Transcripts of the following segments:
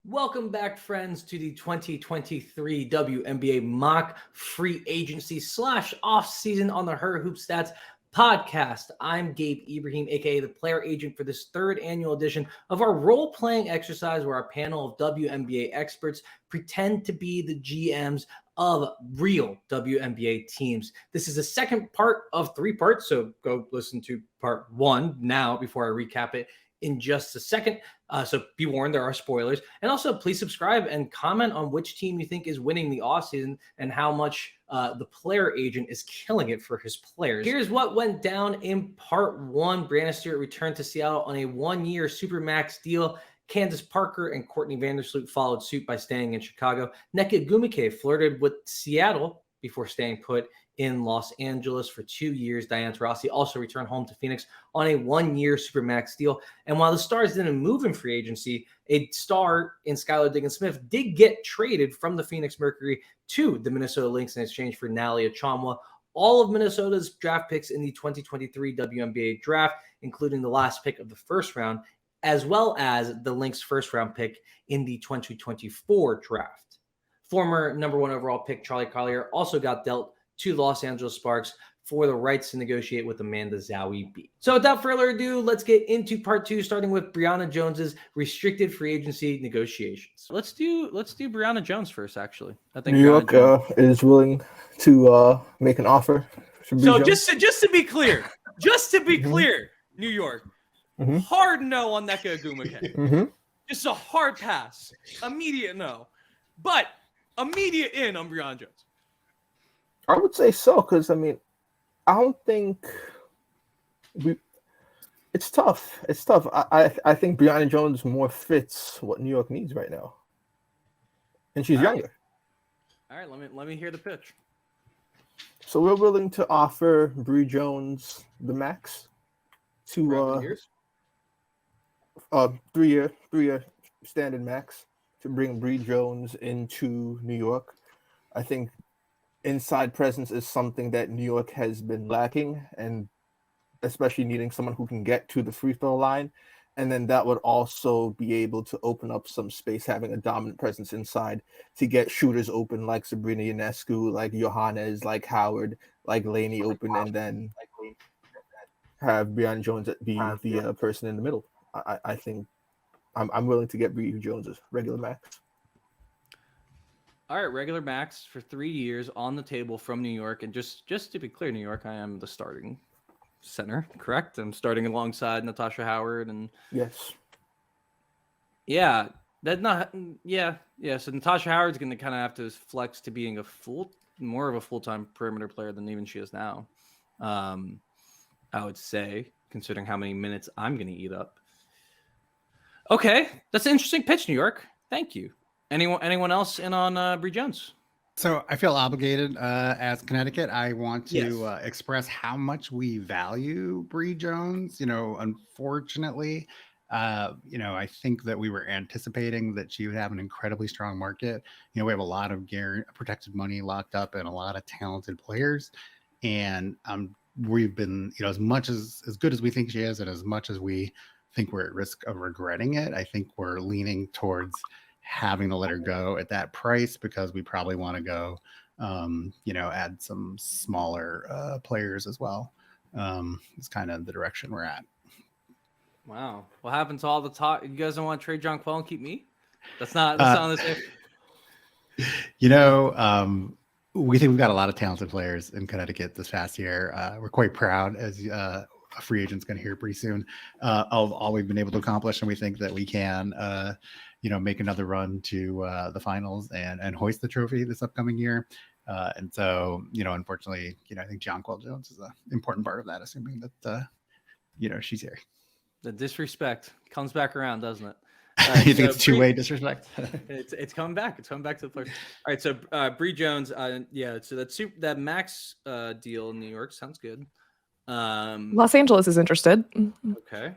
Welcome back, friends, to the 2023 WNBA Mock Free Agency / Offseason on the Her Hoop Stats podcast. I'm Gabe Ibrahim, aka the player agent, for this third annual edition of our role-playing exercise where our panel of WNBA experts pretend to be the GMs of real WNBA teams. This is the second part of 3 parts, so go listen to part 1 now before I recap it in just a second. So be warned, there are spoilers. And also, please subscribe and comment on which team you think is winning the offseason and how much the player agent is killing it for his players. Here's what went down in part 1. Brionna Stewart returned to Seattle on a 1-year Supermax deal. Candace Parker and Courtney Vandersloot followed suit by staying in Chicago. Nneka Ogwumike flirted with Seattle before staying put in Los Angeles for 2 years. Diana Taurasi also returned home to Phoenix on a 1-year Supermax deal. And while the Stars didn't move in free agency, a star in Skylar Diggins-Smith did get traded from the Phoenix Mercury to the Minnesota Lynx in exchange for Nalia Chomwa. All of Minnesota's draft picks in the 2023 WNBA draft, including the last pick of the first round, as well as the Lynx first-round pick in the 2024 draft. Former number 1 overall pick Charlie Collier also got dealt to Los Angeles Sparks for the rights to negotiate with Amanda Zahui B. So without further ado, let's get into part 2, starting with Brionna Jones's restricted free agency negotiations. Let's do Brionna Jones first, actually. I think New York is willing to make an offer. So just to be clear, New York, hard no on Nneka Ogwumike. Just a hard pass, immediate no, but immediate in on Brionna Jones. I would say so, because I don't think it's tough. It's tough. I think Brionna Jones more fits what New York needs right now, and she's younger. All right, let me hear the pitch. So we're willing to offer Bri Jones the max to 3-year standard max to bring Bri Jones into New York. I think inside presence is something that New York has been lacking, and especially needing someone who can get to the free throw line. And then that would also be able to open up some space, having a dominant presence inside to get shooters open like Sabrina Ionescu, like Johannes, like Howard, like Laney open, and then have Brionna Jones be the person in the middle. I think I'm willing to get Bri Jones's regular max. All right, regular max for 3 years on the table from New York. And just to be clear, New York, I am the starting center, correct? I'm starting alongside Natasha Howard and yes. Yeah, so Natasha Howard's going to kind of have to flex to being more of a full-time perimeter player than even she is now. I would say, considering how many minutes I'm going to eat up. Okay, that's an interesting pitch, New York. Thank you. Anyone else in on Bri Jones? So I feel obligated as Connecticut. I want to express how much we value Bri Jones. Unfortunately, I think that we were anticipating that she would have an incredibly strong market. We have a lot of protected money locked up and a lot of talented players. And we've been, as good as we think she is and as much as we think we're at risk of regretting it, I think we're leaning towards having to let her go at that price because we probably want to go, add some smaller players as well. It's kind of the direction we're at. Wow. What happened to all the talk? You guys don't want to trade John Quell and keep me? That's not on the same. We think we've got a lot of talented players in Connecticut this past year. We're quite proud, as a free agent's going to hear pretty soon, of all we've been able to accomplish. And we think that we can, make another run to the finals and hoist the trophy this upcoming year. And so, unfortunately, I think John Quell Jones is an important part of that, assuming that, she's here. The disrespect comes back around, doesn't it? You think it's two-way disrespect? It's coming back. It's coming back to the players. All right, so Bri Jones, so that max deal in New York sounds good. Los Angeles is interested. Okay.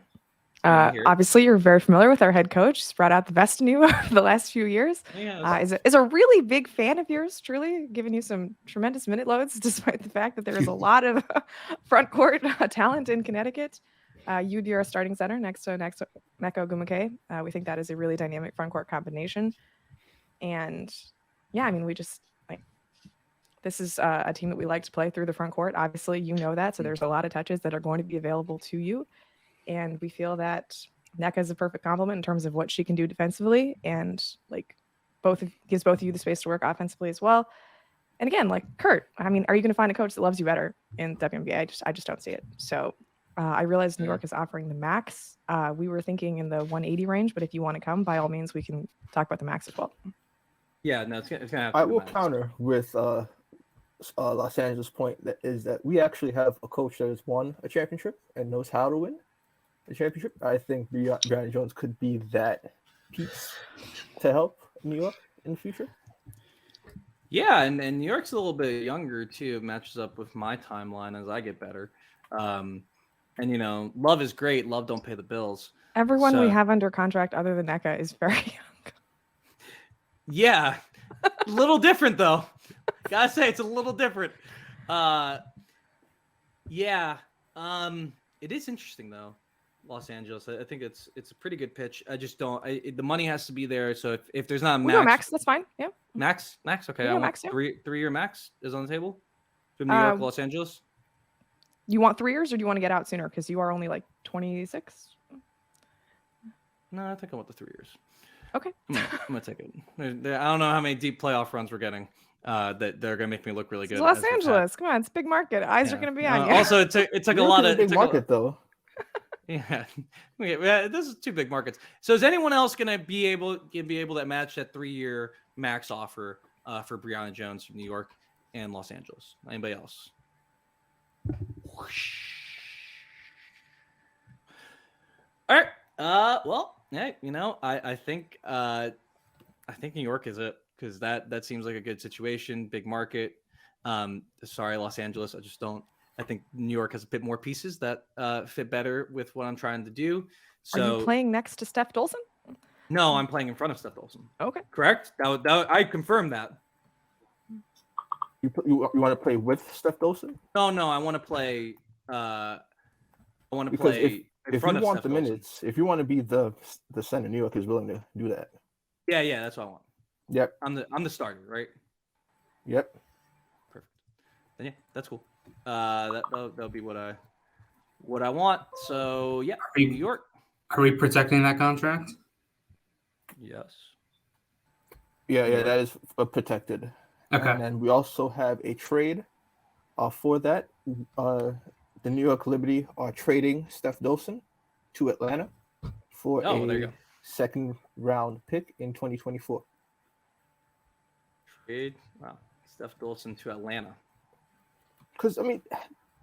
Obviously, you're very familiar with our head coach. He's brought out the best in you over the last few years. Is a really big fan of yours, truly, giving you some tremendous minute loads, despite the fact that there is a lot of front court talent in Connecticut. You'd be our starting center next to Neko Gumake. We think that is a really dynamic front court combination. And yeah, I mean, we just this is a team that we like to play through the front court. Obviously, you know that. So there's a lot of touches that are going to be available to you. And we feel that Nneka is a perfect complement in terms of what she can do defensively, and gives both of you the space to work offensively as well. And again, like Kurt, I mean, are you going to find a coach that loves you better in WNBA? I just don't see it. So I realize New York is offering the max. We were thinking in the 180 range, but if you want to come, by all means, we can talk about the max as well. Yeah, no, it's gonna have to I be will max. counter with Los Angeles' point that we actually have a coach that has won a championship and knows how to win a championship. I think Brionna Jones could be that piece to help New York in the future. Yeah, and New York's a little bit younger too. It matches up with my timeline as I get better. And love is great. Love don't pay the bills. Everyone we have under contract other than Nneka is very young. Yeah, a little different though. Gotta say, it's a little different. Yeah. It is interesting though, Los Angeles. I think it's a pretty good pitch. I just don't. The money has to be there. So if there's not a max, max, that's fine. Yeah. Max. Okay, I want max, yeah. 3-year max is on the table from New York, Los Angeles. You want 3 years, or do you want to get out sooner? Because you are only like 26. No, I think I want the 3 years. Okay. I'm gonna take it. I don't know how many deep playoff runs we're getting. That they're gonna make me look really good. It's Los Angeles, come on, it's a big market. Eyes are gonna be on you. Also, it took a lot of big market though. Yeah, this is 2 big markets. So is anyone else gonna be able to match that 3-year max offer for Brionna Jones from New York and Los Angeles? Anybody else? All right. Well, hey, I think New York is it, because that seems like a good situation, big market. Sorry, Los Angeles. I think New York has a bit more pieces that fit better with what I'm trying to do. So, are you playing next to Steph Dolson? No, I'm playing in front of Steph Dolson. Okay. Correct? That I confirmed that. You want to play with Steph Dolson? No, I want to play. I want to because play if front you of want Steph the Dolson. minutes, if you want to be the center, New York is willing to do that. Yeah, that's what I want. Yep. I'm the starter, right? Yep. Perfect. Then yeah, that's cool. That'll be what I want. So yeah, New York. Are we protecting that contract? Yes. Yeah, that is protected. Okay. And then we also have a trade for that. The New York Liberty are trading Steph Dolson to Atlanta for a second-round pick in 2024. Trade? Wow. Steph Dolson to Atlanta. Because, I mean,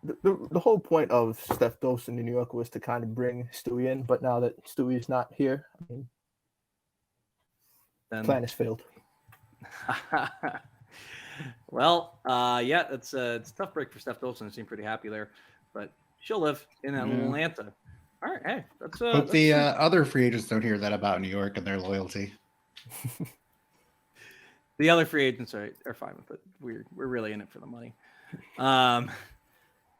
the whole point of Steph Dolson in New York was to kind of bring Stewie in, but now that Stewie's not here, I mean, plan has failed. Well, yeah, it's a tough break for Steph Dolson. Seemed pretty happy there, but she'll live in Atlanta. All right, hey, that's hope the other free agents don't hear that about New York and their loyalty. The other free agents are fine with it. We're really in it for the money.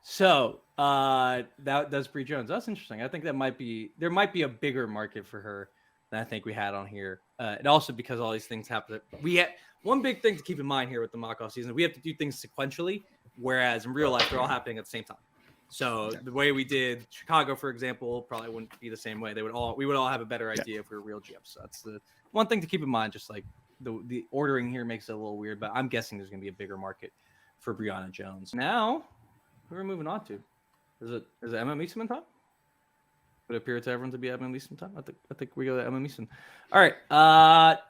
So that's Bree Jones. That's interesting. I think there might be a bigger market for her than I think we had on here. And also because all these things happen. We had one big thing to keep in mind here with the mock off season. We have to do things sequentially, whereas in real life they're all happening at the same time. So the way we did Chicago, for example, probably wouldn't be the same way. We would all have a better idea if we were real GMs. So that's the one thing to keep in mind. Just like the ordering here makes it a little weird, but I'm guessing there's going to be a bigger market for Brionna Jones. Now, who are we moving on to? Is it Emma Meesseman time? Would it appear to everyone to be Emma Meesseman time? I think we go to Emma Meesseman. All right,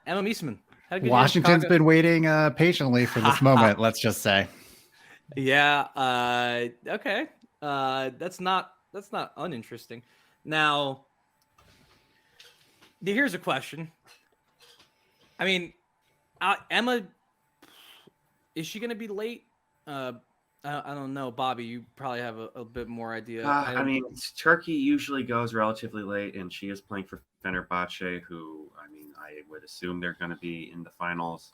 Emma Meesseman. Washington's been waiting patiently for this moment. Let's just say. Yeah. Okay. That's not uninteresting. Now, here's a question. I mean, Emma, is she going to be late? I don't know, Bobby. You probably have a bit more idea. I mean, Turkey usually goes relatively late, and she is playing for Fenerbahce, who, I mean, I would assume they're going to be in the finals.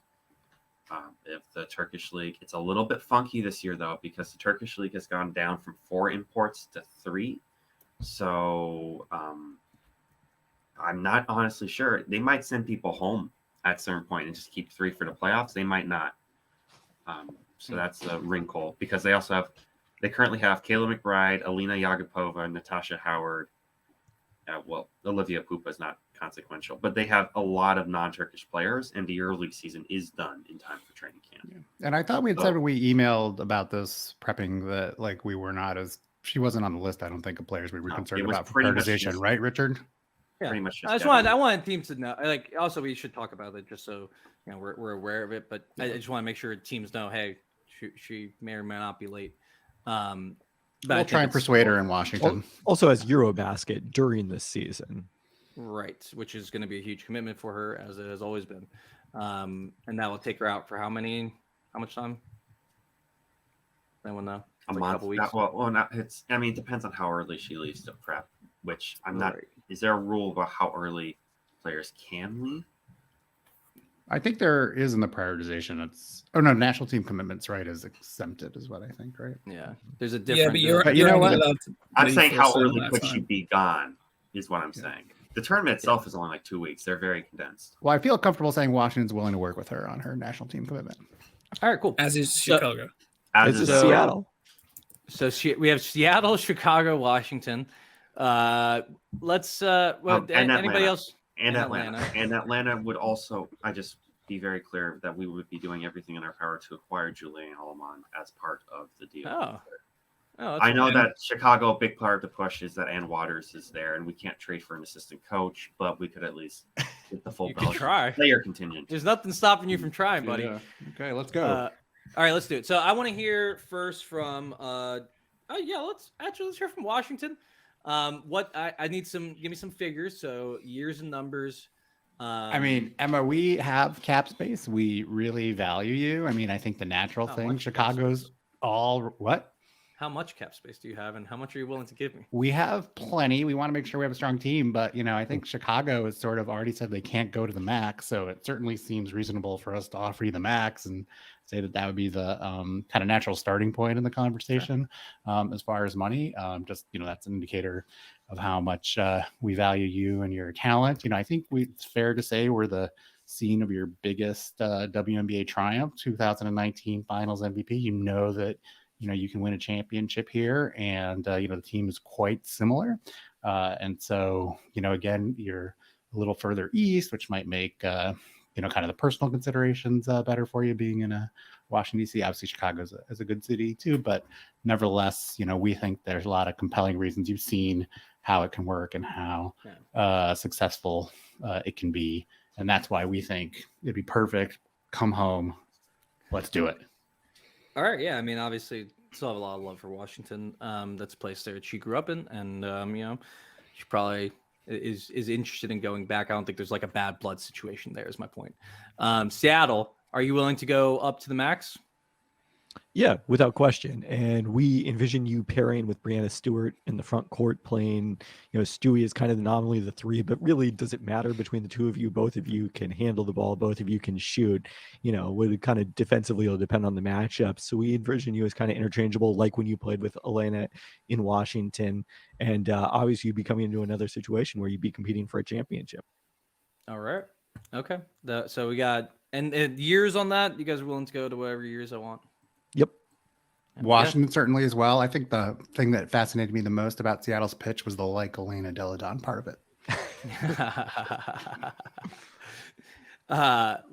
If the Turkish league, it's a little bit funky this year though, because the Turkish league has gone down from 4 imports to 3. So I'm not honestly sure. They might send people home at a certain point and just keep 3 for the playoffs. They might not. So that's a wrinkle because they currently have Kayla McBride, Alina Yagapova, Natasha Howard. Olivia Pupa is not consequential, but they have a lot of non-Turkish players, and the EuroLeague season is done in time for training camp. Yeah. And I thought we had said when we emailed about this prepping that like we were not she wasn't on the list, I don't think, of players we were concerned about for prioritization, right, Richard? Yeah. Pretty much. I wanted teams to know. Like, also, we should talk about it just so we're aware of it. But I just want to make sure teams know, hey, she may or may not be late. We'll try and persuade her in Washington. Also has Eurobasket during the season. Right, which is going to be a huge commitment for her, as it has always been. And that will take her out for how much time? Anyone know? A month. Couple weeks? It depends on how early she leaves to prep, which I'm not. Right. Is there a rule about how early players can leave? I think there is in the prioritization. National team commitments, right, is exempted, is what I think, right? Yeah, there's a different. Yeah, but you know what? I'm saying how early could she be gone is what I'm saying. The tournament itself is only like 2 weeks. They're very condensed. Well, I feel comfortable saying Washington's willing to work with her on her national team commitment. All right, cool. As is Chicago. As is Seattle. So we have Seattle, Chicago, Washington. Let's. Anybody else? And Atlanta would also. I just be very clear that we would be doing everything in our power to acquire Julian Alleman as part of the deal. I know that Chicago, a big part of the push is that Ann Waters is there, and we can't trade for an assistant coach, but we could at least get the full player contingent. There's nothing stopping you from trying, buddy. Yeah. Okay, let's go. All right, let's do it. So I want to hear first from. Let's hear from Washington. I need give me some figures. So years and numbers. Emma, we have cap space. We really value you. I think the natural thing, Chicago's what? How much cap space do you have, and how much are you willing to give me? We have plenty. We want to make sure we have a strong team, but I think Chicago has sort of already said they can't go to the max, so it certainly seems reasonable for us to offer you the max and say that would be the kind of natural starting point in the conversation. As far as money. That's an indicator of how much we value you and your talent. I think it's fair to say we're the scene of your biggest WNBA triumph, 2019 Finals MVP. That. You can win a championship here, and the team is quite similar. And so, again, you're a little further east, which might make, kind of the personal considerations better for you being in a Washington, D.C. Obviously, Chicago is a good city too, but nevertheless, we think there's a lot of compelling reasons. You've seen how it can work and how successful it can be. And that's why we think it'd be perfect. Come home. Let's do it. All right. Yeah. Obviously, still have a lot of love for Washington. That's a place there she grew up in, and she probably is interested in going back. I don't think there's like a bad blood situation there. Is my point. Seattle, are you willing to go up to the max? Yeah, without question. And we envision you pairing with Brianna Stewart in the front court playing, Stewie is kind of nominally the 3, but really does it matter between the two of you? Both of you can handle the ball. Both of you can shoot, would kind of defensively, it'll depend on the matchup. So we envision you as kind of interchangeable, like when you played with Elena in Washington. And obviously you'd be coming into another situation where you'd be competing for a championship. All right. Okay. So we got, and years on that, you guys are willing to go to whatever years I want? Yep. Washington certainly as well. I think the thing that fascinated me the most about Seattle's pitch was the Elena Deladon part of it.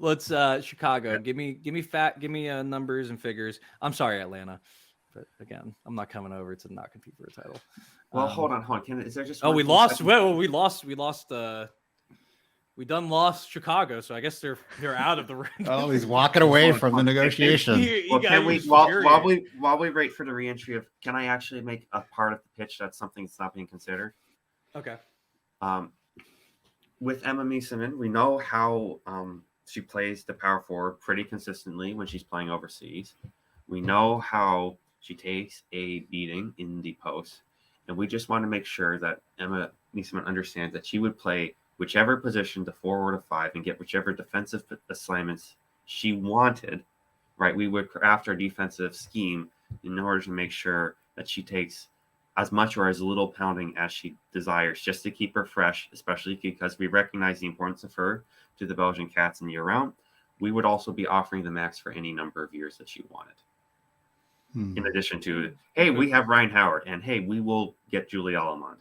Let's Chicago. Give me numbers and figures. I'm sorry, Atlanta, but again, I'm not coming over to not compete for a title. Well, hold on. Is there just? We lost. Well, we lost. We done lost Chicago, so I guess they're out of the ring. Oh, he's walking away from the negotiation. While we wait for the reentry of, can I actually make a part of the pitch that's something that's not being considered? Okay. With Emma Meesseman, we know how she plays the power forward pretty consistently when she's playing overseas. We know how she takes a beating in the post, and we just want to make sure that Emma Meesseman understands that she would play whichever position, the 4 or the 5, and get whichever defensive assignments she wanted, right? We would craft our defensive scheme in order to make sure that she takes as much or as little pounding as she desires, just to keep her fresh, especially because we recognize the importance of her to the Belgian Cats in year round. We would also be offering the max for any number of years that she wanted. In addition to, hey, we have Ryan Howard, and hey, we will get Julie Allemande.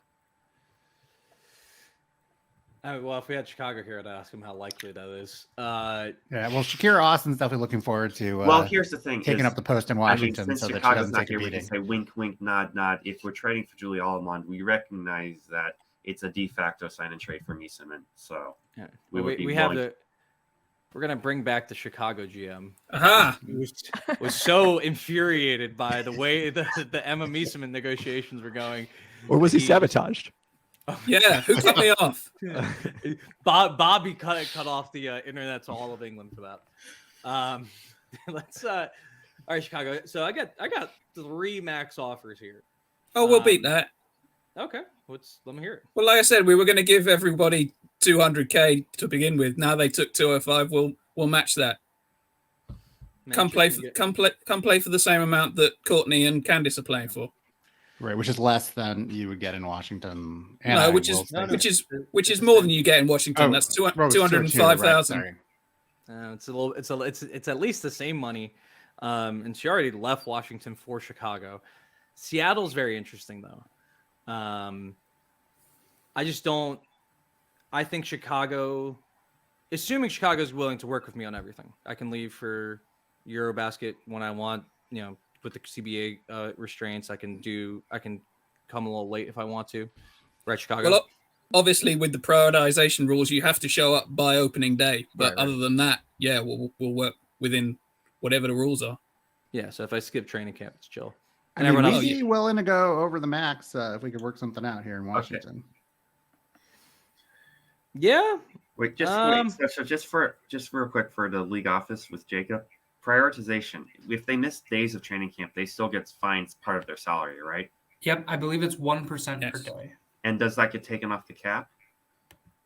Well, if we had Chicago here, I'd ask him how likely that is. Yeah, well, Shakira Austin's definitely looking forward to Well, here's the thing. taking up the post in Washington since so that she Chicago's doesn't not take a here, we can beating. say wink, wink, nod, nod. If we're trading for Julie Allemande, we recognize that it's a de facto sign and trade for Meesseman. So Yeah. we have willing- we're gonna bring back the Chicago GM. Aha! Who was so infuriated by the way the Emma Meesseman negotiations were going. Or was he sabotaged? Yeah, who cut me off? Bobby cut off the internet to all of England for that. Let's all right, Chicago. So I got 3 max offers here. Oh, we'll beat that. Okay, let me hear it. Well, like I said, we were going to give everybody 200K to begin with. Now they took 205. We'll match that. Come play for the same amount that Courtney and Candice are playing for. Right, which is less than you would get in Washington. And No, I which will is say that. which is more than you get in Washington. That's 205,000. Right, It's at least the same money, and she already left Washington for Chicago. Seattle's very interesting though. I just don't. I think Chicago, assuming Chicago's willing to work with me on everything, I can leave for Eurobasket when I want. You know, with the CBA restraints, I can come a little late if I want to. Right, Chicago. Well, obviously, with the prioritization rules, you have to show up by opening day. But other than that, yeah, we'll work within whatever the rules are. Yeah, so if I skip training camp, it's chill. And everyone else, be willing to go over the max if we could work something out here in Washington. Okay. Yeah. Wait, so just for real quick for the league office with Jacob, prioritization. If they miss days of training camp, they still get fined part of their salary, right? Yep, I believe it's 1% per day. And does that get taken off the cap?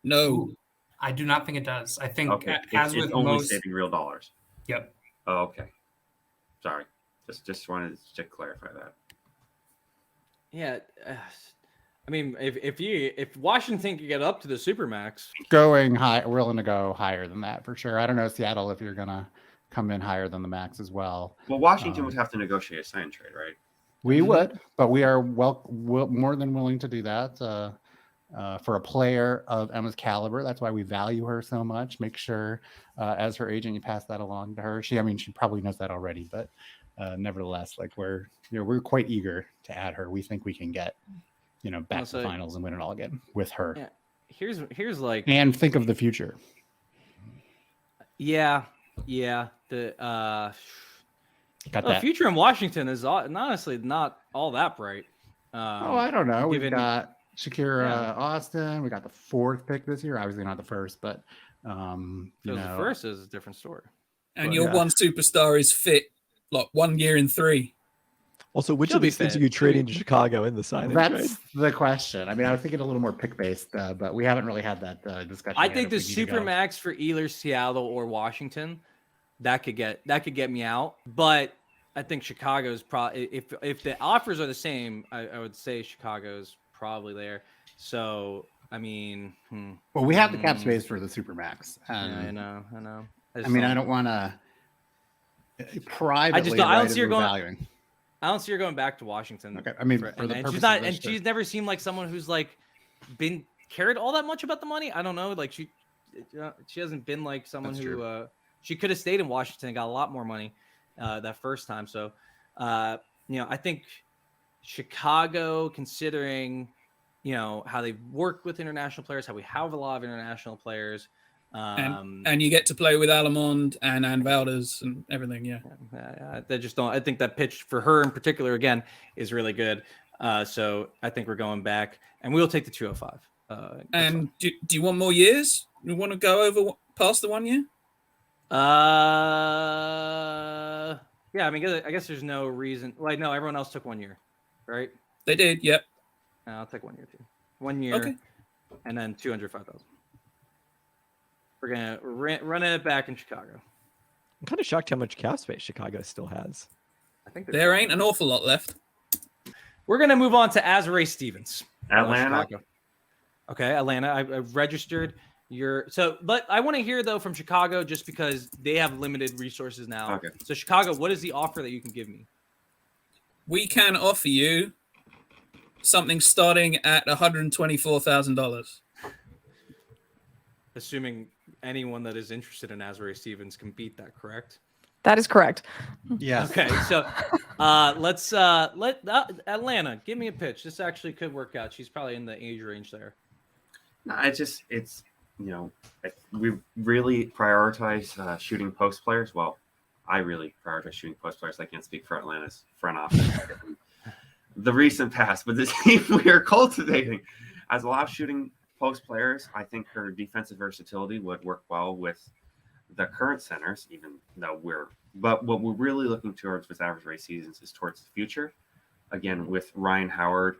No, Ooh, I do not think it does. I think it's only saving real dollars. Yep. Oh, okay. Sorry, just wanted to clarify that. Yeah, I mean, if Washington could get up to the supermax, going high, willing to go higher than that for sure. I don't know Seattle if you're gonna come in higher than the max as well. Well, Washington would have to negotiate a sign trade, right? We would, but we are more than willing to do that for a player of Emma's caliber. That's why we value her so much. Make sure as her agent, you pass that along to her. She probably knows that already, but nevertheless, like we're quite eager to add her. We think we can get, back to the finals and win it all again with her. Yeah. Here's like, and think of the future. Yeah. The future in Washington is honestly not all that bright. I don't know. We've got Shakira Austin. We got the 4th pick this year. Obviously not the first, but the first is a different story. And your one superstar is fit, like 1 year in 3. Also, which of these things are you trading to Chicago in the sign? That's the question. I mean, I was thinking a little more pick-based, but we haven't really had that discussion. I think the supermax for either Seattle or Washington, that could get me out. But I think Chicago's probably, if the offers are the same, I would say Chicago's probably there. So I mean, well, we have the cap space for the supermax. Yeah, I know. I don't want to privately. I don't see her going. I don't see her going back to Washington. Okay, I mean, she's never seemed like someone who's like been cared all that much about the money. I don't know. Like she hasn't been like someone who she could have stayed in Washington and got a lot more money that first time. So, I think Chicago, considering how they work with international players, how we have a lot of international players. And you get to play with Allemande and Ann Valdez and everything, They just don't. I think that pitch for her in particular, again, is really good. So I think we're going back, and we'll take the 205. And do you want more years? You want to go over past the 1 year? Yeah. I mean, I guess there's no reason. Like, no, everyone else took 1 year, right? They did. Yep. I'll take 1 year too. 1 year, okay. And then 205,000. We're gonna run it back in Chicago. I'm kind of shocked how much cap space Chicago still has. I think there ain't an awful lot left. We're gonna move on to Azurá Stevens. Atlanta. Chicago. Okay, Atlanta. I've registered your but I want to hear though from Chicago just because they have limited resources now. Okay. So Chicago, what is the offer that you can give me? We can offer you something starting at $124,000. Assuming anyone that is interested in Azurá Stevens can beat that, correct? That is correct. Yes. Okay, so let's let Atlanta give me a pitch. This actually could work out. She's probably in the age range there. No, it's we really prioritize shooting post players. Well, I really prioritize shooting post players. I can't speak for Atlanta's front office. The recent past, but the team we are cultivating has a lot of shooting post players. I think her defensive versatility would work well with the current centers, even though but what we're really looking towards with Azurá Stevens is towards the future. Again, with Ryan Howard,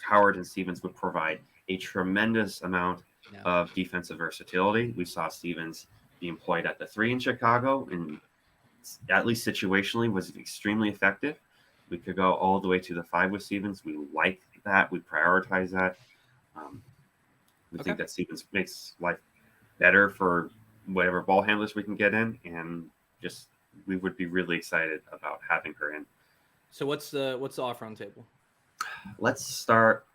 Howard and Stevens would provide a tremendous amount of defensive versatility. We saw Stevens be employed at the 3 in Chicago, and at least situationally was extremely effective. We could go all the way to the 5 with Stevens. We like that. We prioritize that. We think that Stevens makes life better for whatever ball handlers we can get in, and just we would be really excited about having her in. So what's the offer on the table? Let's start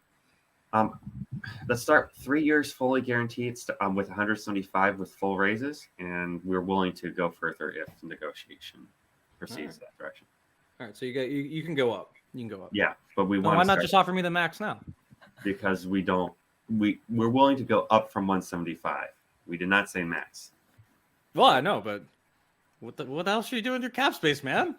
3 years fully guaranteed with 175 with full raises, and we're willing to go further if the negotiation proceeds that direction. All right, so you can go up. You can go up. Yeah, but we want. Why not just offer me the max now? Because we're willing to go up from 175. We did not say max. Well, I know, but what else are you doing with your cap space, man?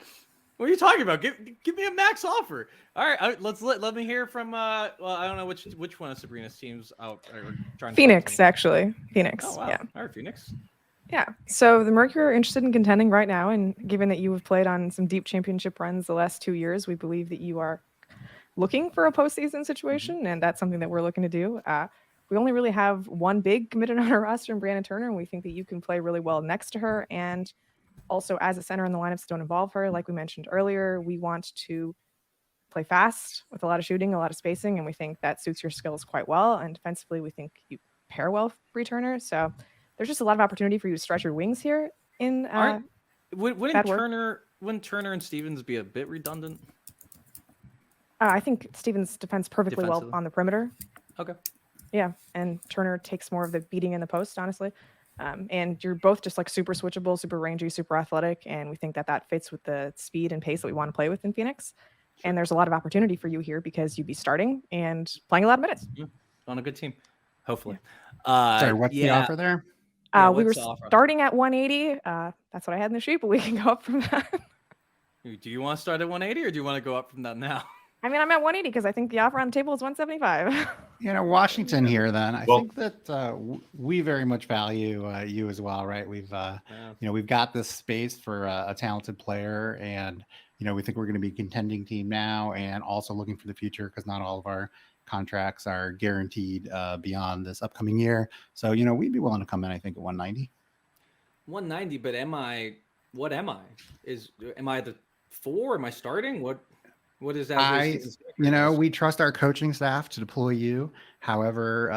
What are you talking about? Give me a max offer. All right, let me hear from. Well, I don't know which one of Sabrina's teams out are trying. Phoenix, actually. Phoenix. Oh wow. Yeah. All right, Phoenix. Yeah. So the Mercury are interested in contending right now, and given that you have played on some deep championship runs the last 2 years, we believe that you are looking for a postseason situation, and that's something that we're looking to do. We only really have one big committed on our roster in Brionna Turner, and we think that you can play really well next to her. And also as a center in the lineups don't involve her, like we mentioned earlier, we want to play fast with a lot of shooting, a lot of spacing, and we think that suits your skills quite well. And defensively, we think you pair well with Bree Turner. So there's just a lot of opportunity for you to stretch your wings here. Wouldn't Turner and Stevens be a bit redundant? I think Stevens defends perfectly well on the perimeter. Okay. Yeah, and Turner takes more of the beating in the post, honestly. And you're both just like super switchable, super rangy, super athletic, and we think that fits with the speed and pace that we want to play with in Phoenix. Sure. And there's a lot of opportunity for you here because you'd be starting and playing a lot of minutes. On a good team, hopefully. Sorry, what's the offer there? We were starting at 180. That's what I had in the sheet, but we can go up from that. Do you want to start at 180 or do you want to go up from that now? I mean, I'm at 180 because I think the offer on the table is 175. Washington here then. I think that we very much value you as well, right? We've we've got this space for a talented player, and we think we're going to be a contending team now, and also looking for the future because not all of our contracts are guaranteed beyond this upcoming year. So we'd be willing to come in, I think, at 190. 190, but am I the 4? Am I starting? What is that? We trust our coaching staff to deploy you however,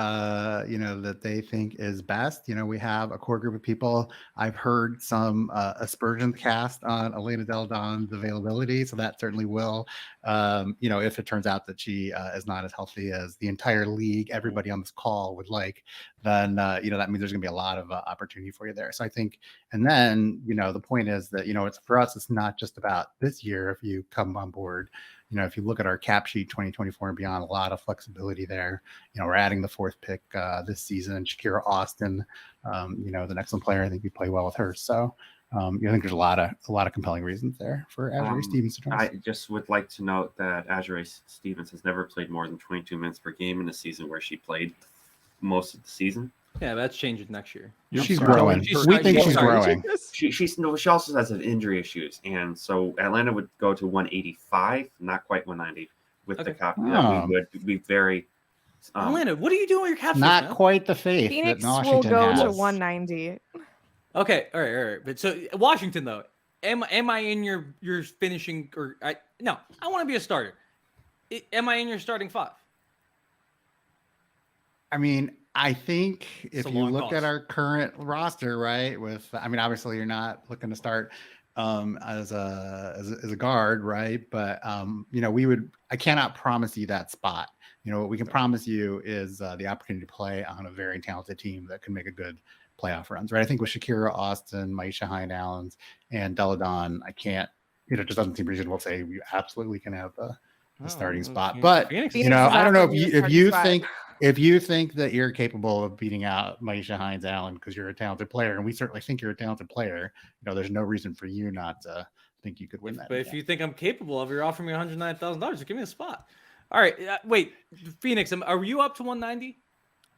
that they think is best. We have a core group of people. I've heard some aspersions cast on Elena Del Don's availability. So that certainly will, if it turns out that she is not as healthy as the entire league, everybody on this call would like, then, that means there's going to be a lot of opportunity for you there. So I think, and then, the point is that, it's for us, it's not just about this year. If you come on board, if you look at our cap sheet 2024 and beyond, a lot of flexibility there. We're adding the 4th pick this season, Shakira Austin, the excellent player. I think we play well with her. So I think there's a lot of compelling reasons there for Azurá Stevens to join us. I just would like to note that Azurá Stevens has never played more than 22 minutes per game in a season where she played most of the season. Yeah, that's changing next year. She's growing. We think she's growing. She also has some injury issues, and so Atlanta would go to 185, not quite 190, with the cap. We would be very. Atlanta, what are you doing with your cap? Not quite the faith. Phoenix that Washington will go has. to 190. Okay, all right. But so Washington though, am I in your finishing or no? I want to be a starter. Am I in your starting 5? I mean, I think if a you long look pause. at our current roster, right? I mean, obviously you're not looking to start as a guard, right? But I cannot promise you that spot. What we can promise you is the opportunity to play on a very talented team that can make a good playoff runs, right? I think with Shakira Austin, Maisha Hine-Allens, and Deladon, I can't, it just doesn't seem reasonable to say we absolutely can have the starting spot. But Phoenix I don't know offering you a if you starting think if you think that you're capable of beating out Maisha Hines-Allen because you're a talented player, and we certainly think you're a talented player, there's no reason for you not to think you could win that. But if you think I'm capable of, you're offering me $109,000. Give me a spot. All right, wait, Phoenix, are you up to 190?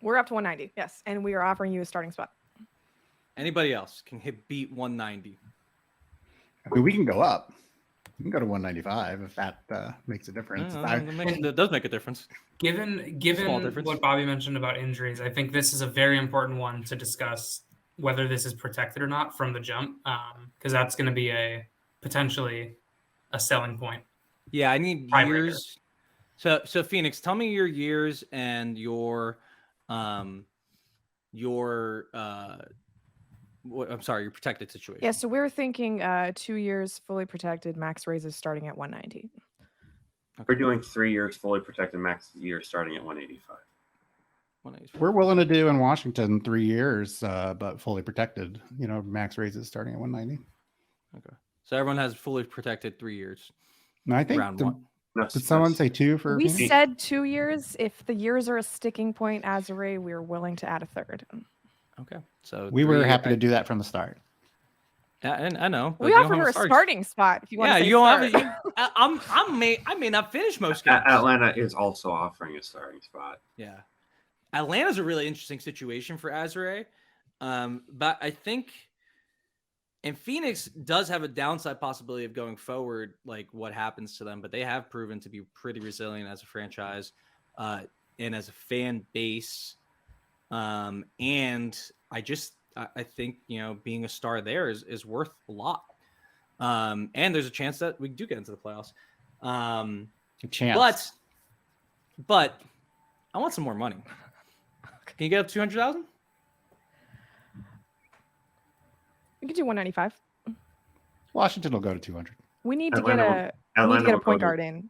We're up to 190, yes, and we are offering you a starting spot. Anybody else can beat 190? I mean, we can go up. We can go to 195 if that makes a difference. That does make a difference. Given difference. what Bobby mentioned about injuries, I think this is a very important one to discuss whether this is protected or not from the jump, because that's going to be potentially a selling point. Yeah, I need years. So Phoenix, tell me your years and your protected situation. Yeah, so we're thinking 2 years fully protected, max raises starting at 190. We're doing 3 years fully protected, max year starting at 185. We're willing to do in Washington 3 years, but fully protected. Max raises starting at 190. Okay, so everyone has fully protected 3 years. No, I think round 1. Did someone say 2 for? We said 2 years. If the years are a sticking point, Azurá, we're willing to add a third. Okay, so we were happy to do that from the start. And I know we offered her a starting spot. If you want, you don't have it. I may not finish most games. Atlanta is also offering a starting spot. Yeah, Atlanta's a really interesting situation for Azurá, but I think, and Phoenix does have a downside possibility of going forward, like what happens to them. But they have proven to be pretty resilient as a franchise, and as a fan base. And I think, being a star there is worth a lot. And there's a chance that we do get into the playoffs. A chance. But I want some more money. Can you get up 200,000? We could do 195. Washington will go to 200. We need to get a point guard in.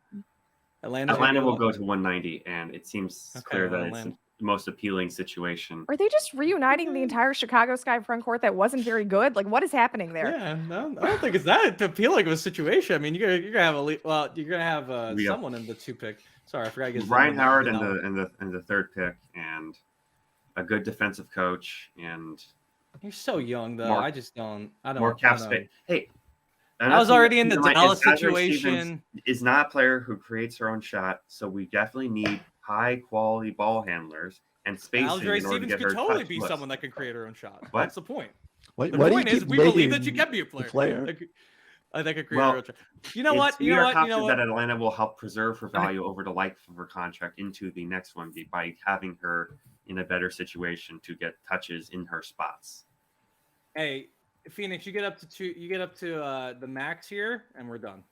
Atlanta will go to 190, and it seems clear that it's the most appealing situation. Are they just reuniting the entire Chicago Sky front court that wasn't very good? Like, what is happening there? Yeah, no, I don't think it's that appealing of a situation. I mean, you're gonna have someone in the 2 pick. Sorry, I forgot. Ryan Howard in the 3rd pick, and a good defensive coach, and you're so young though. I don't more cap space. Hey, I was already in the Dallas situation. Is not a player who creates her own shot, so we definitely need high quality ball handlers and spacing. Azurá in order Stevens to get could her totally touch be list. someone that can create her own shot. What? That's the point. The point is, we believe that you can be a player. That could create her own shot. You know what? We are confident that Atlanta will help preserve her value over the life of her contract into the next one by having her in a better situation to get touches in her spots. Hey, Phoenix, you get up to 2. You get up to the max here, and we're done.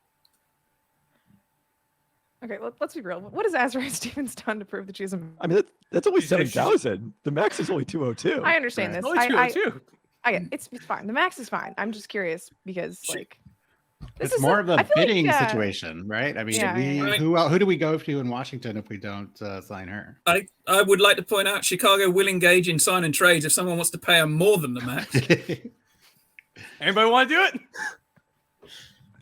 Okay, let's be real. What has Azurá Stevens done to prove that she's a? I mean, that's only 7,000. The max is only 202. I understand this. Only 202. I get it's fine. The max is fine. I'm just curious because it's more of a bidding situation, right? I mean, who do we go to in Washington if we don't sign her? I would like to point out Chicago will engage in signing trades if someone wants to pay her more than the max. Anybody want to do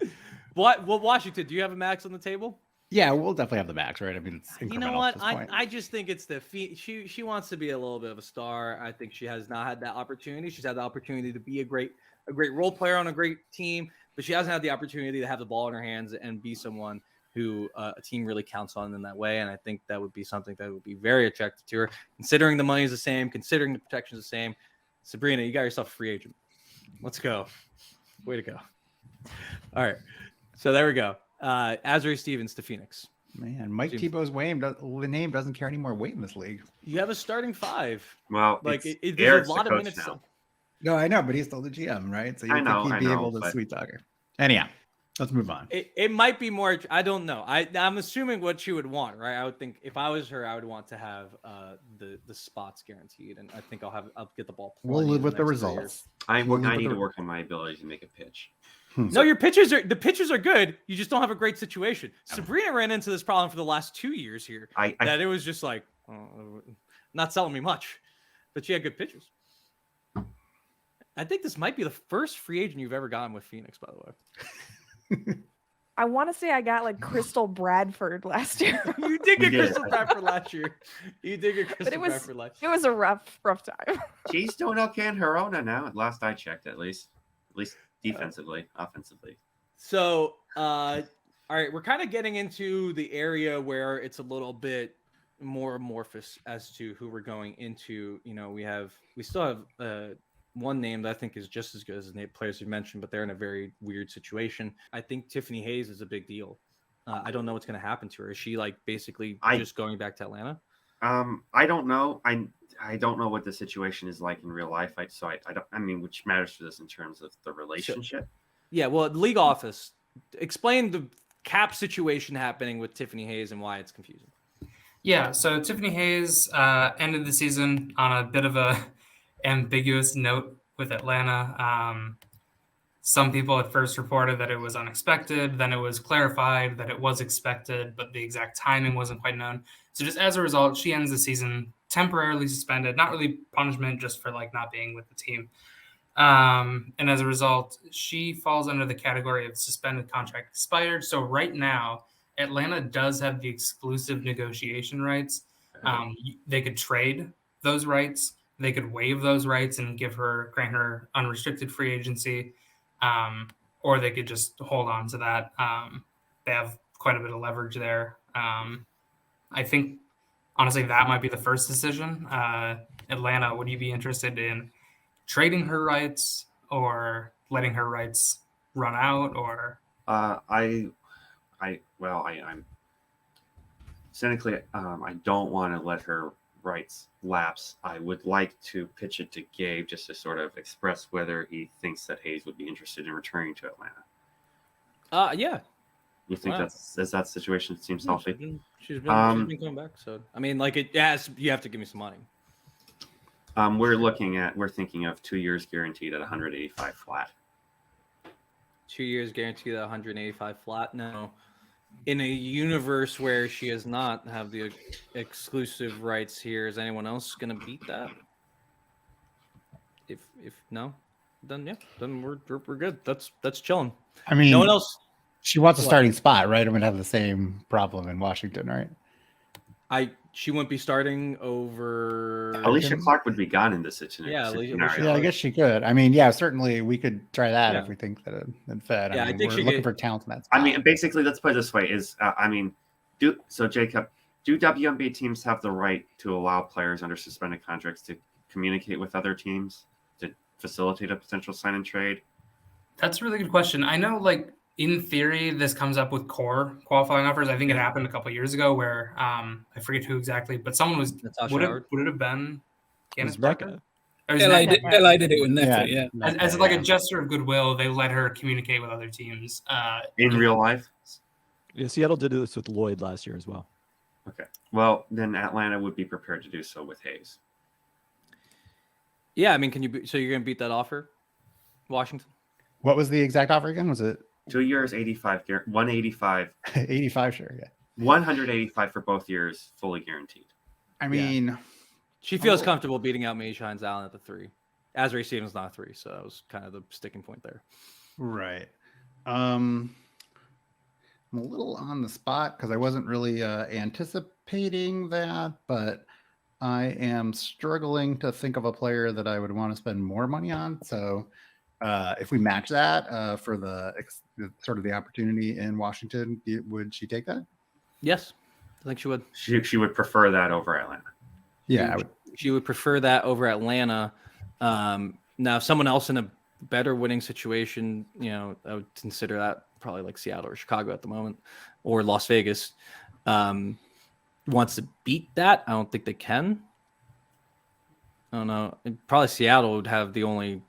it? What? Well, Washington, do you have a max on the table? Yeah, we'll definitely have the max, right? I mean, it's incremental. You know what? At this point. I just think it's she wants to be a little bit of a star. I think she has not had that opportunity. She's had the opportunity to be a great role player on a great team, but she hasn't had the opportunity to have the ball in her hands and be someone who a team really counts on in that way. And I think that would be something that would be very attractive to her, considering the money is the same, considering the protection is the same. Sabrina, you got yourself a free agent. Let's go. Way to go. All right. So there we go. Azurá Stevens to Phoenix. Man, Mike Tebow's name doesn't carry any more weight in this league. You have a starting 5. Well, like there's a lot of minutes. Now. No, I know, but he's still the GM, right? So you think he'd be able to sweet talk her. Anyhow, let's move on. It might be more. I don't know. I'm assuming what she would want, right? I would think if I was her, I would want to have the spots guaranteed, and I think I'll get the ball. We'll live with the results. I need to work on my ability to make a pitch. No, your pitches are good. You just don't have a great situation. Sabrina ran into this problem for the last 2 years here. That it was just like not selling me much, but she had good pitchers. I think this might be the first free agent you've ever gotten with Phoenix, by the way. I want to say I got like Crystal Bradford last year. You did get Crystal Bradford last year. You did get Crystal Bradford last year. It was a rough time. She's doing okay in her own now. At last I checked, at least defensively, offensively. So, all right, we're kind of getting into the area where it's a little bit more amorphous as to who we're going into. You know, we still have one name that I think is just as good as the players you mentioned, but they're in a very weird situation. I think Tiffany Hayes is a big deal. I don't know what's going to happen to her. Is she like basically just going back to Atlanta? I don't know. I don't know what the situation is like in real life. I mean, which matters for this in terms of the relationship. Yeah. Well, the league office, explain the cap situation happening with Tiffany Hayes and why it's confusing. Yeah. So Tiffany Hayes ended the season on a bit of a ambiguous note with Atlanta. Some people at first reported that it was unexpected. Then it was clarified that it was expected, but the exact timing wasn't quite known. So just as a result, she ends the season temporarily suspended, not really punishment, just for like not being with the team. And as a result, she falls under the category of suspended contract expired. So right now, Atlanta does have the exclusive negotiation rights. They could trade those rights. They could waive those rights and grant her unrestricted free agency. Or they could just hold on to that. They have quite a bit of leverage there. I think, honestly, that might be the first decision. Atlanta, would you be interested in trading her rights or letting her rights run out? Or I'm cynically, I don't want to let her rights lapse. I would like to pitch it to Gabe just to sort of express whether he thinks that Hayes would be interested in returning to Atlanta. Yeah. You think that situation seems healthy? She's been coming back. So I mean, like you have to give me some money. We're thinking of 2 years guaranteed at 185 flat. 2 years guaranteed at 185 flat. No. In a universe where she does not have the exclusive rights here, is anyone else going to beat that? If no, then we're good. That's chilling. I mean, no one else. She wants a starting spot, right? I'm going to have the same problem in Washington, right? She wouldn't be starting over. Alysha Clark would be gone in this situation. Yeah, I guess she could. I mean, yeah, certainly we could try that if we think that it fed. Yeah, I think we're looking for talent in that spot. I mean, basically, let's put it this way: Jacob, do WNBA teams have the right to allow players under suspended contracts to communicate with other teams to facilitate a potential sign and trade? That's a really good question. I know, like, in theory, this comes up with core qualifying offers. I think it happened a couple of years ago where I forget who exactly, but someone was. Would it have been Candace Parker? LA did it with Necker, yeah. As like a gesture of goodwill, they let her communicate with other teams. In real life? Yeah, Seattle did this with Lloyd last year as well. Okay. Well, then Atlanta would be prepared to do so with Hayes. Yeah, I mean, so you're going to beat that offer, Washington? What was the exact offer again? Was it 2 years, 85, 185. 85, sure, yeah. 185 for both years, fully guaranteed. I mean, she feels comfortable beating out Mae Shines Allen at the 3. Azurá Stevens not 3, so that was kind of the sticking point there. Right. I'm a little on the spot because I wasn't really anticipating that, but I am struggling to think of a player that I would want to spend more money on. So if we match that for the sort of the opportunity in Washington, would she take that? Yes, I think she would. She would prefer that over Atlanta. Yeah, she would prefer that over Atlanta. Now, if someone else in a better winning situation, I would consider that probably like Seattle or Chicago at the moment, or Las Vegas. Wants to beat that. I don't think they can. I don't know. Probably Seattle would have the only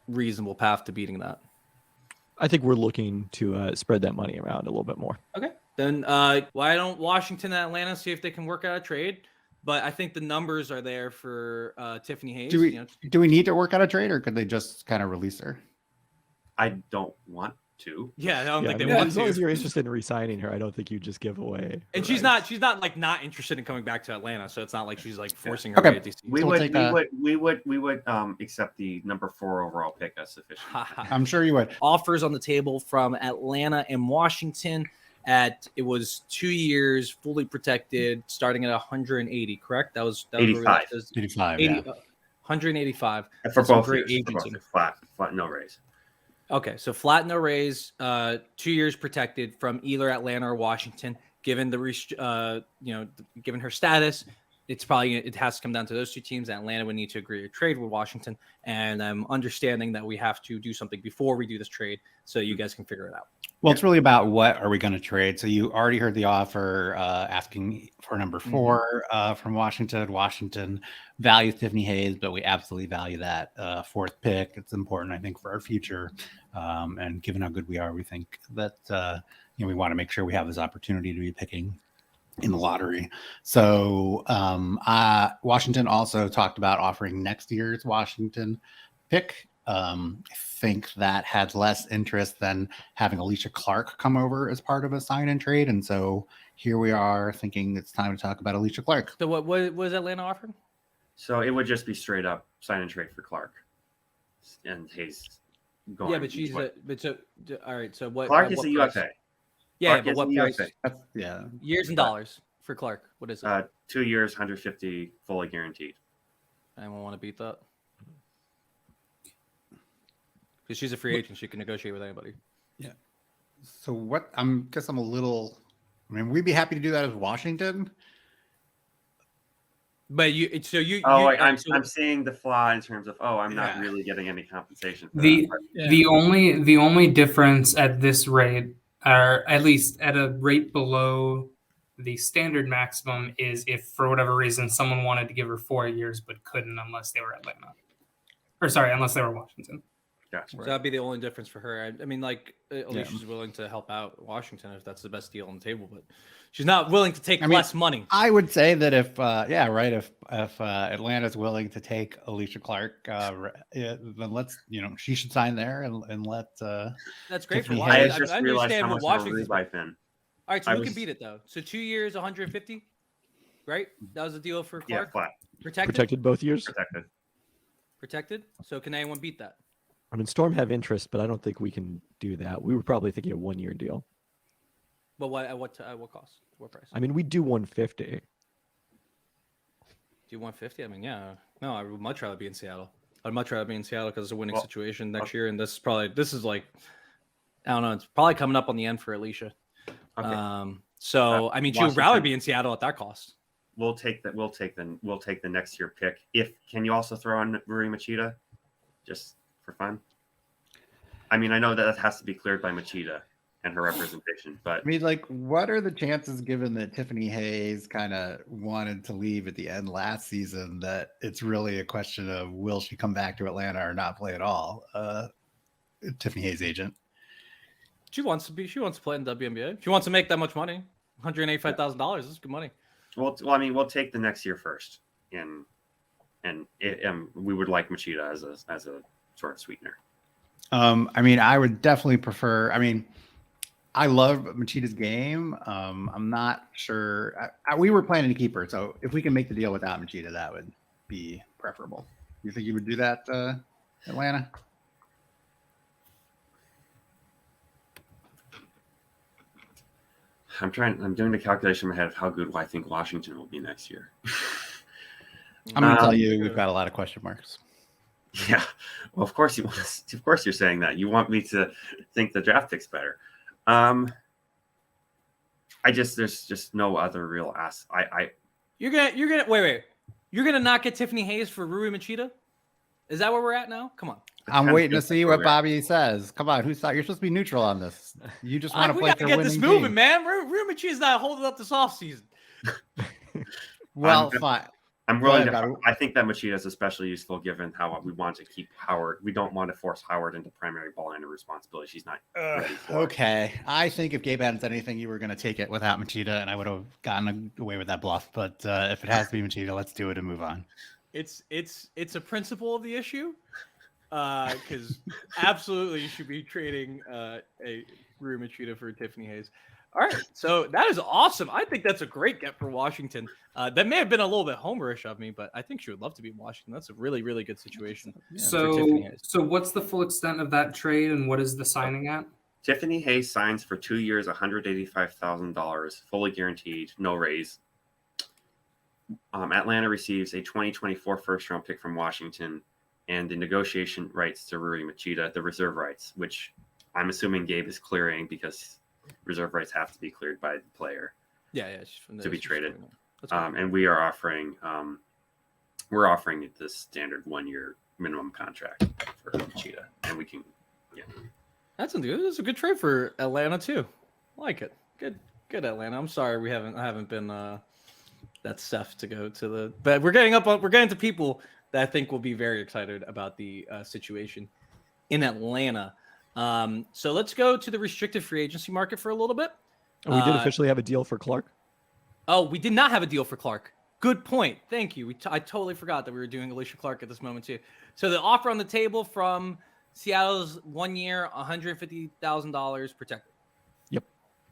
reasonable path to beating that. I think we're looking to spread that money around a little bit more. Okay. Then why don't Washington and Atlanta see if they can work out a trade? But I think the numbers are there for Tiffany Hayes. Do we need to work out a trade, or could they just kind of release her? I don't want to. Yeah, I don't think they I mean, want as long to. as you're interested in re-signing her, I don't think you just give away. And she's rights. not like not interested in coming back to Atlanta, so it's not like she's like forcing her Okay. way at DC. We we'll would accept the number 4 overall pick as sufficient. I'm sure you would. Offers on the table from Atlanta and Washington. It was 2 years, fully protected, starting at 180. Correct? That was 85. 85. 80, Yeah. 185. And for That's some both great years, for both agency. years, flat, no raise. Okay, so flat no raise, 2 years protected from either Atlanta or Washington. Given the given her status, it has to come down to those two teams. Atlanta would need to agree to trade with Washington, and I'm understanding that we have to do something before we do this trade, so you guys can figure it out. Well, it's really about what are we going to trade. So you already heard the offer asking for number 4 from Washington. Washington values Tiffany Hayes, but we absolutely value that 4th pick. It's important, I think, for our future. And given how good we are, we think that we want to make sure we have this opportunity to be picking in the lottery. So Washington also talked about offering next year's Washington pick. I think that had less interest than having Alysha Clark come over as part of a sign and trade. And so here we are thinking it's time to talk about Alysha Clark. So what was Atlanta offering? So it would just be straight up sign and trade for Clark. And Hayes going. Yeah, but she's all right. So what? Clark is what a price? UFA. Yeah, Clark but is what a price? UFA. Yeah. Years and dollars for Clark. What is it? 2 years, 150, fully guaranteed. Anyone want to beat that? Because she's a free agent, she can negotiate with anybody. Yeah. So what? Guess I'm a little. I mean, we'd be happy to do that as Washington. But I'm seeing the flaw in terms of I'm not really getting any compensation. For the only difference at this rate, or at least at a rate below the standard maximum, is if for whatever reason someone wanted to give her 4 years but couldn't unless they were Atlanta, unless they were Washington. Gotcha. So that'd be the only difference for her. I mean, like Alysha's willing to help out Washington if that's the best deal on the table, but she's not willing to take less money. I would say that if Atlanta's willing to take Alysha Clark, then let's she should sign there and let. That's great for Tiffany Washington. I just realized how much Washington's. I've been. All right, so who can beat it though? So 2 years, 150, right? That was the deal for Clark. Yeah, flat. Protected both years. Protected. So can anyone beat that? I mean, Storm have interest, but I don't think we can do that. We were probably thinking a 1 year deal. But at what cost? What price? I mean, we do 150. Do 150? I mean, yeah. No, I would much rather be in Seattle. I'd much rather be in Seattle because it's a winning situation next year, and this is like, I don't know. It's probably coming up on the end for Alysha. Okay. So I mean, she would rather be in Seattle at that cost. We'll take that. We'll take the next year pick. Can you also throw on Rui Machida, just for fun? I mean, I know that has to be cleared by Machida and her representation, but I mean, like, what are the chances, given that Tiffany Hayes kind of wanted to leave at the end last season, that it's really a question of will she come back to Atlanta or not play at all? Tiffany Hayes' agent. She wants to play in WNBA. She wants to make that much money. $185,000 is good money. Well, I mean, we'll take the next year first, and we would like Machida as a sort of sweetener. I mean, I would definitely prefer. I mean, I love Machida's game. I'm not sure. We were planning to keep her, so if we can make the deal without Machida, that would be preferable. You think you would do that, Atlanta? I'm doing the calculation in my head of how good I think Washington will be next year. I'm going to tell you, we've got a lot of question marks. Yeah. Well, of course you're saying that. You want me to think the draft pick's better. There's just no other real ask. You're gonna wait. You're gonna not get Tiffany Hayes for Rui Machida? Is that where we're at now? Come on. I'm waiting to see what Bobby says. Come on, you're supposed to be neutral on this. You just want to play for we gotta get this moving, team. man. Rui Machida's not holding up this offseason. Well, fine. I'm Go willing ahead, to. Bobby. I think that Machida is especially useful given how we want to keep Howard. We don't want to force Howard into primary ball handler responsibility. She's not ready for. Okay. I think if Gabe hadn't done anything, you were going to take it without Machida, and I would have gotten away with that bluff. But if it has to be Machida, let's do it and move on. It's a principle of the issue, because absolutely you should be trading a Rui Machida for Tiffany Hayes. All right, so that is awesome. I think that's a great get for Washington. That may have been a little bit homerish of me, but I think she would love to be in Washington. That's a really, really good situation. So what's the full extent of that trade, and what is the signing at? Tiffany Hayes signs for 2 years, $185,000, fully guaranteed, no raise. Atlanta receives a 2024 first-round pick from Washington and the negotiation rights to Rui Machida, the reserve rights, which I'm assuming Gabe is clearing because reserve rights have to be cleared by the player. To be traded. And we are offering this standard 1 year minimum contract for Machida, and we can. Yeah, that's a good trade for Atlanta too. I like it. Good Atlanta. I'm sorry I haven't been that stuff to go to the. But we're getting to people that I think will be very excited about the situation in Atlanta. So let's go to the restricted free agency market for a little bit. And we did officially have a deal for Clark. Oh, we did not have a deal for Clark. Good point. Thank you. I totally forgot that we were doing Alysha Clark at this moment too. So the offer on the table from Seattle's 1 year, $150,000 protected. Yep.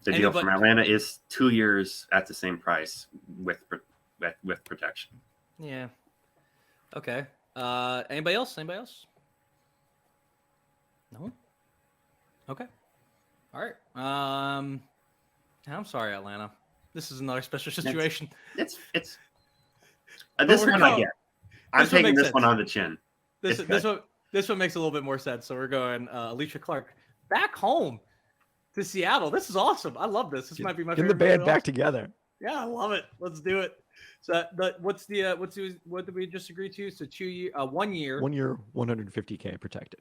The deal from Atlanta is 2 years at the same price with protection. Yeah. Okay. Anybody else? No. Okay. All right. I'm sorry, Atlanta. This is another special situation. It's this one I get. I'm taking this one on the chin. This one makes a little bit more sense. So we're going Alysha Clark back home to Seattle. This is awesome. I love this. This might be my favorite. Get the band back together. Yeah, I love it. Let's do it. So what did we just agree to? So 2 year, 1 year. 1 year, $150K protected.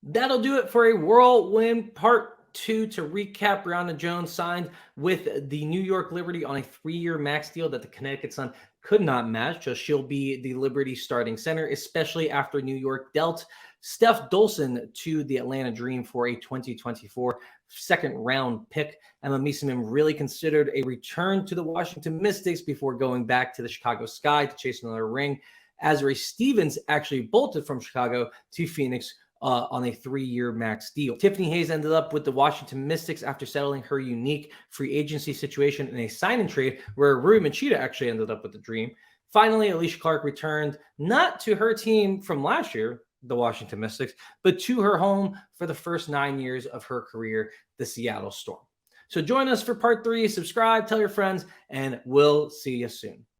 That'll do it for a whirlwind part 2. To recap, Brionna Jones signed with the New York Liberty on a 3-year max deal that the Connecticut Sun could not match. So she'll be the Liberty starting center, especially after New York dealt Steph Dolson to the Atlanta Dream for a 2024 second-round pick. Emma Meesseman really considered a return to the Washington Mystics before going back to the Chicago Sky to chase another ring. Azurá Stevens actually bolted from Chicago to Phoenix on a 3-year max deal. Tiffany Hayes ended up with the Washington Mystics after settling her unique free agency situation in a sign-and trade where Rui Machida actually ended up with the Dream. Finally, Alysha Clark returned not to her team from last year, the Washington Mystics, but to her home for the first 9 years of her career, the Seattle Storm. So join us for part 3. Subscribe, tell your friends, and we'll see you soon.